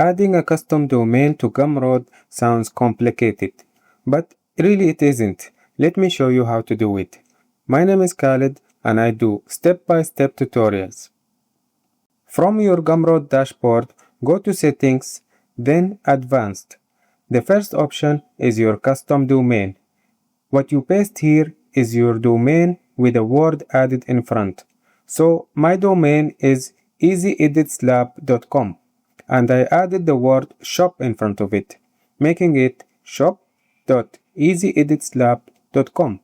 Adding a custom domain to Gumroad sounds complicated, but really it isn't. Let me show you how to do it. My name is Khaled and I do step-by-step tutorials. From your Gumroad dashboard, go to Settings, then Advanced. The first option is your custom domain. What you paste here is your domain with a word added in front. So my domain is easyeditslab.com and I added the word shop in front of it, making it shop.easyeditslab.com.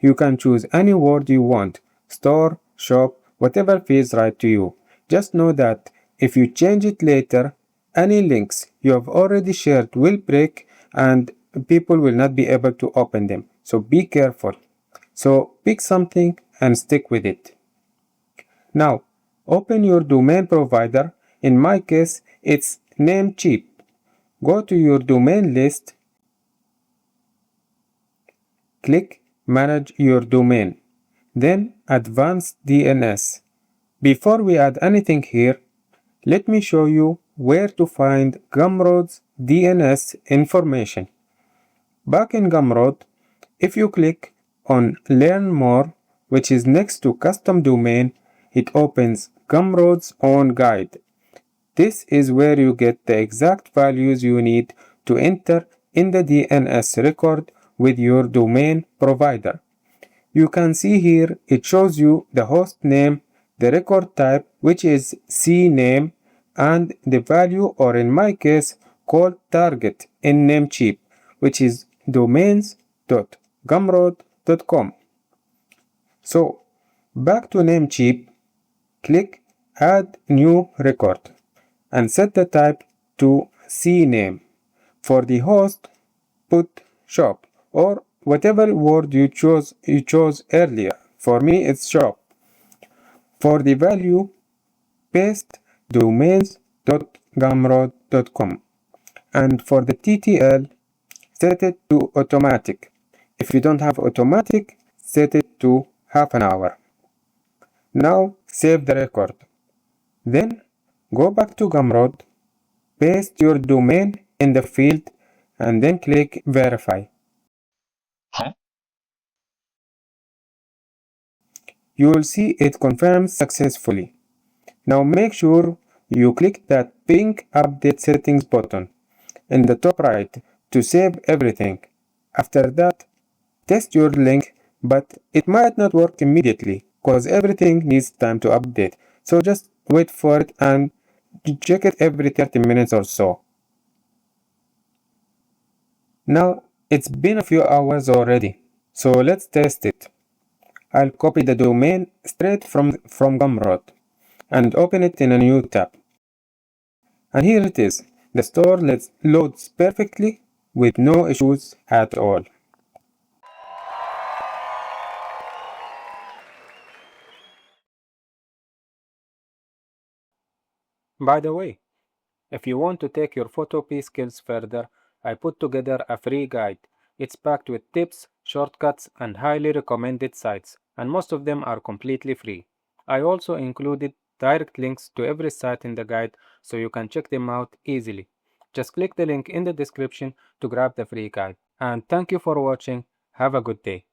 You can choose any word you want, store, shop, whatever feels right to you. Just know that if you change it later, any links you have already shared will break and people will not be able to open them. So be careful. So pick something and stick with it. Now, open your domain provider. In my case, it's Namecheap. Go to your domain list. Click Manage your domain. Then Advanced DNS. Before we add anything here, let me show you where to find Gumroad's DNS information. Back in Gumroad, if you click on Learn More, which is next to Custom Domain, it opens Gumroad's own guide. This is where you get the exact values you need to enter in the DNS record with your domain provider. You can see here it shows you the host name, the record type, which is CNAME, and the value, or in my case, called target in Namecheap, which is domains.gumroad.com. So, back to Namecheap, click Add New Record and set the type to CNAME. For the host, put shop or whatever word you chose earlier. For me, it's shop. For the value, paste domains.gumroad.com. And for the TTL, set it to automatic. If you don't have automatic, set it to half an hour. Now save the record. Then go back to Gumroad, paste your domain in the field, and then click Verify. You will see it confirms successfully. Now make sure you click that pink Update Settings button in the top right to save everything. After that, test your link, but it might not work immediately because everything needs time to update. So just wait for it and check it every 30 minutes or so. Now it's been a few hours already, so let's test it. I'll copy the domain straight from Gumroad and open it in a new tab. And here it is. The store loads perfectly with no issues at all. By the way, if you want to take your photopea skills further, I put together a free guide. It's packed with tips, shortcuts, and highly recommended sites, and most of them are completely free. I also included direct links to every site in the guide so you can check them out easily. Just click the link in the description to grab the free guide. And thank you for watching. Have a good day.